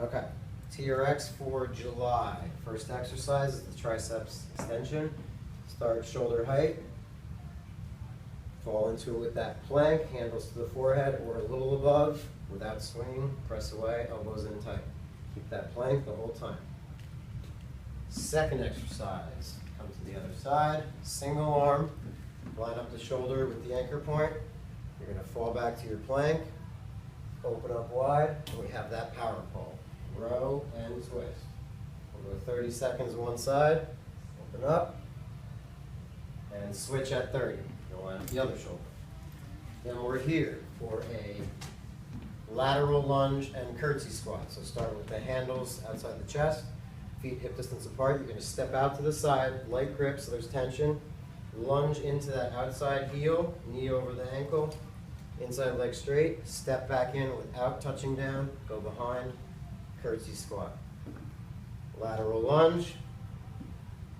Okay, TRX for July. First exercise is the triceps extension. Start shoulder height. Fall into it with that plank, handles to the forehead or a little above without swinging. Press away, elbows in tight. Keep that plank the whole time. Second exercise, come to the other side, single arm, line up the shoulder with the anchor point. You're going to fall back to your plank, open up wide, and we have that power pole. Row and twist. We'll go 30 seconds one side, open up, and switch at 30. Go line up the other shoulder. Then we're here for a lateral lunge and curtsy squat. So start with the handles outside the chest, feet hip distance apart. You're going to step out to the side, light grip so there's tension. Lunge into that outside heel, knee over the ankle, inside leg straight. Step back in without touching down, go behind, curtsy squat. Lateral lunge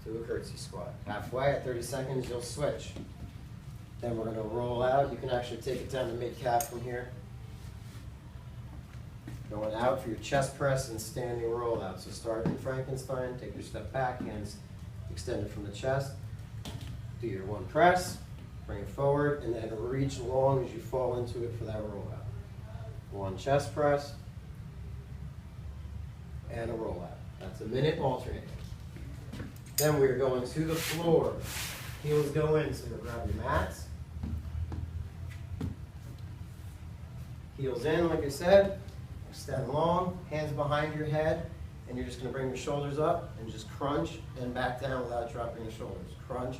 to a curtsy squat. Halfway at 30 seconds, you'll switch. Then we're going to roll out. You can actually take it down to mid-calf from here. Going out for your chest press and standing roll out. So start in Frankenstein, take your step back, hands extended from the chest. Do your one press, bring it forward, and then reach long as you fall into it for that roll out. One chest press, and a roll out. That's a minute alternating. Then we're going to the floor. Heels go in, so you'll grab your mats. Heels in, like I said. Extend long, hands behind your head, and you're just going to bring your shoulders up and just crunch and back down without dropping your shoulders. Crunch,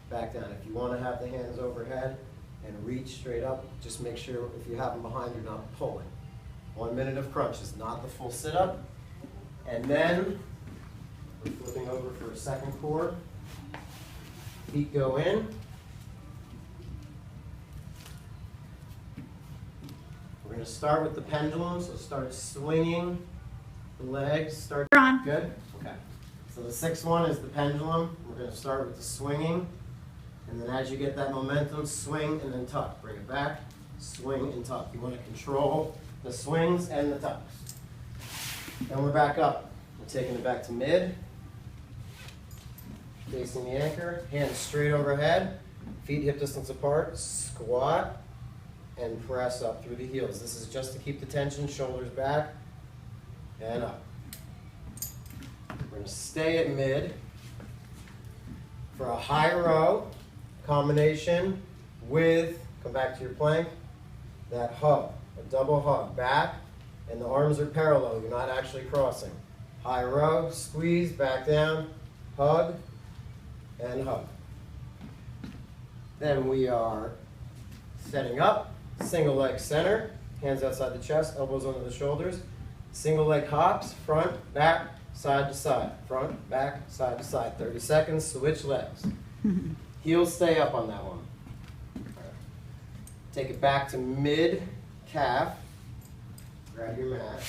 back down. If you want to have the hands overhead and reach straight up, just make sure if you have them behind, you're not pulling. 1 minute of crunch is not the full sit-up. And then we're flipping over for a second core. Feet go in. We're going to start with the pendulum, so start swinging the legs. Start on. Good? Okay. So the sixth one is the pendulum. We're going to start with the swinging. And then as you get that momentum, swing and then tuck. Bring it back, swing and tuck. You want to control the swings and the tucks. Then we're back up. We're taking it back to mid. Facing the anchor. Hands straight overhead. Feet hip distance apart. Squat. And press up through the heels. This is just to keep the tension, shoulders back, and up. We're going to stay at mid for a high row combination with, come back to your plank, that hug, a double hug, back, and the arms are parallel. You're not actually crossing. High row, squeeze, back down, hug, and hug. Then we are setting up. Single leg center, hands outside the chest, elbows under the shoulders. Single leg hops, front, back, side to side. Front, back, side to side. 30 seconds, switch legs. Heels stay up on that one. Take it back to mid-calf. Grab your mat.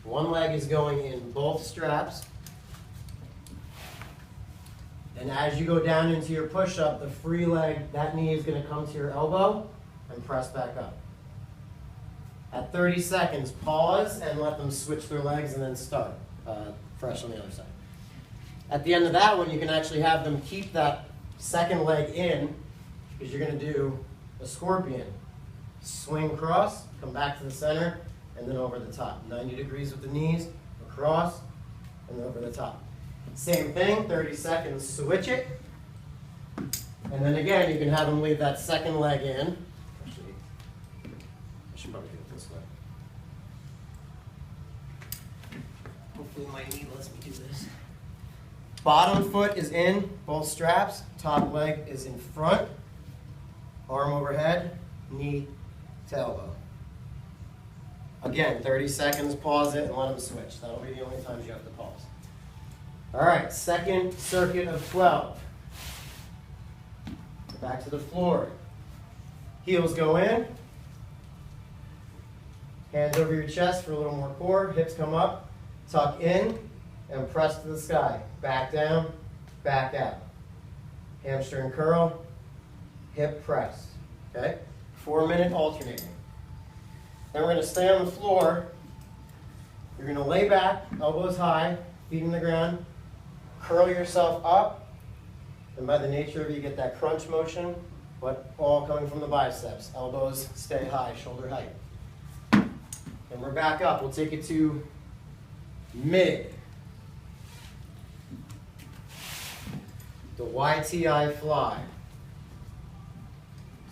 One leg is going in both straps. And as you go down into your push-up, the free leg, that knee is going to come to your elbow and press back up. At 30 seconds, pause and let them switch their legs and then start fresh on the other side. At the end of that one, you can actually have them keep that second leg in because you're going to do a scorpion. Swing across, come back to the center, and then over the top. 90 degrees with the knees, across, and over the top. Same thing, 30 seconds, switch it. And then again, you can have them leave that second leg in. Actually, I should probably do it this way. Hopefully my knee lets me do this. Bottom foot is in, both straps. Top leg is in front. Arm overhead, knee to elbow. Again, 30 seconds, pause it, and let them switch. That'll be the only times you have to pause. All right, second circuit of 12. Back to the floor. Heels go in. Hands over your chest for a little more core. Hips come up. Tuck in and press to the sky. Back down, back out. Hamstring curl, hip press. Okay? 4 minute alternating. Then we're gonna stay on the floor. You're gonna lay back, elbows high, feet in the ground, curl yourself up, and by the nature of it, you get that crunch motion, but all coming from the biceps. Elbows stay high, shoulder height. And we're back up. We'll take it to mid. The YTI fly.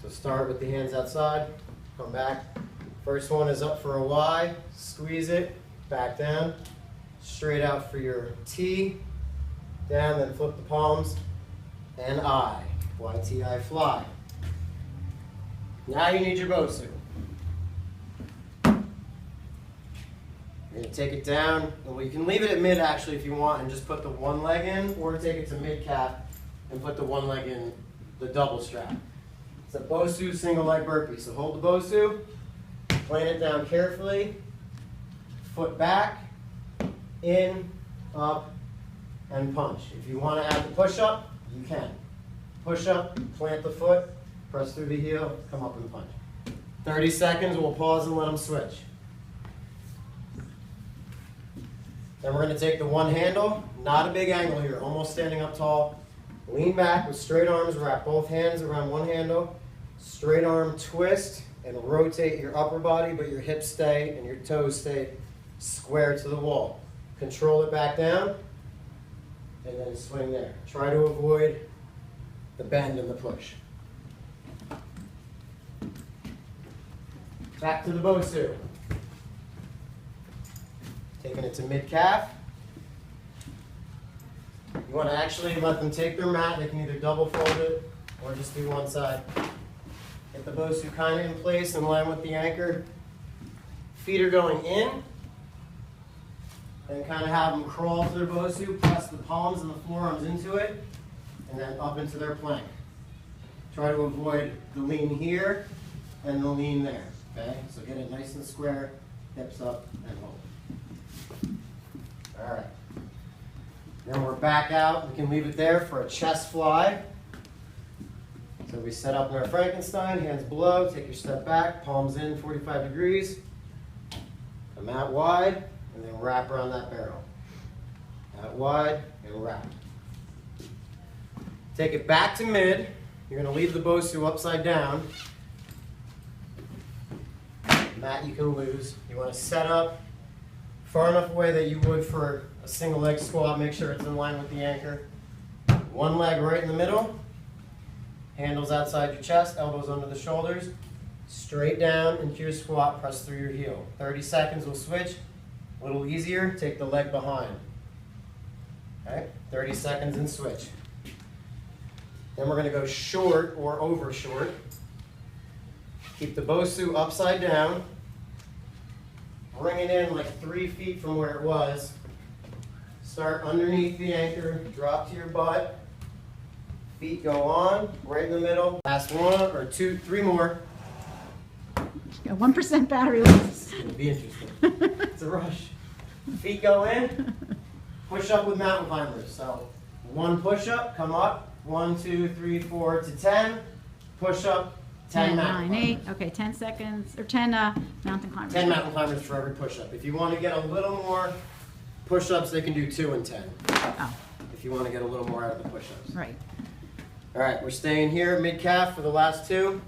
So start with the hands outside, come back. First one is up for a Y, squeeze it, back down, straight out for your T, down, then flip the palms, and I, YTI fly. Now you need your Bosu. You're going to take it down, and you can leave it at mid actually if you want and just put the one leg in, or take it to mid calf and put the one leg in the double strap. It's a Bosu single leg burpee. So hold the Bosu, plant it down carefully, foot back, in, up, and punch. If you want to add the push up, you can. Push up, plant the foot, press through the heel, come up and punch. 30 seconds, we'll pause and let them switch. Then we're going to take the one handle, not a big angle here, almost standing up tall. Lean back with straight arms, wrap both hands around one handle. Straight arm twist and rotate your upper body, but your hips stay and your toes stay square to the wall. Control it back down, and then swing there. Try to avoid the bend and the push. Back to the Bosu. Taking it to mid-calf. You want to actually let them take their mat. They can either double fold it or just do one side. Get the Bosu kind of in place in line with the anchor. Feet are going in. And kind of have them crawl to their Bosu, press the palms and the forearms into it, and then up into their plank. Try to avoid the lean here and the lean there. Okay? So get it nice and square, hips up, and hold. All right. Then we're back out. We can leave it there for a chest fly. So we set up in our Frankenstein, hands below, take your step back, palms in 45 degrees. Come out wide, and then wrap around that barrel. Out wide, and wrap. Take it back to mid. You're going to leave the Bosu upside down. That you can lose. You want to set up far enough away that you would for a single leg squat. Make sure it's in line with the anchor. One leg right in the middle. Handles outside your chest, elbows under the shoulders. Straight down into your squat, press through your heel. 30 seconds, we'll switch. A little easier, take the leg behind. Okay, 30 seconds and switch. Then we're going to go short or over short. Keep the Bosu upside down. Bring it in like 3 feet from where it was. Start underneath the anchor, drop to your butt. Feet go on, right in the middle. Last one or two, 3 more. Got 1% battery loss. It'll be interesting. It's a rush. Feet go in. Push up with mountain climbers. So 1 push up, come up. 1, 2, 3, 4 to 10. Push up. 10 mountain 9, 8. climbers. Okay, 10 seconds or 10 mountain climbers. 10 mountain climbers for every push up. If you want to get a little more push ups, they can do 2 and 10. Oh, If you want to get a little more out of the push ups. right. All right, we're staying here mid calf for the last 2.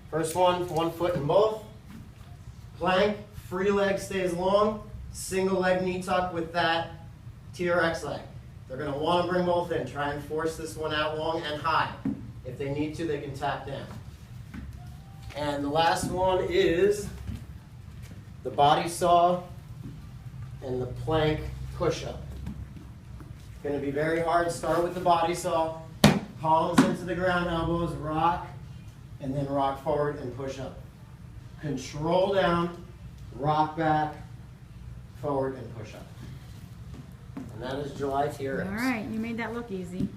First one foot in both. Plank, free leg stays long. Single leg knee tuck with that TRX leg. They're going to want to bring both in. Try and force this one out long and high. If they need to, they can tap down. And the last one is the body saw and the plank push-up. Going to be very hard. Start with the body saw. Palms into the ground, elbows, rock, and then rock forward and push up. Control down, rock back, forward, and push up. And that is July TRX. All right, you made that look easy.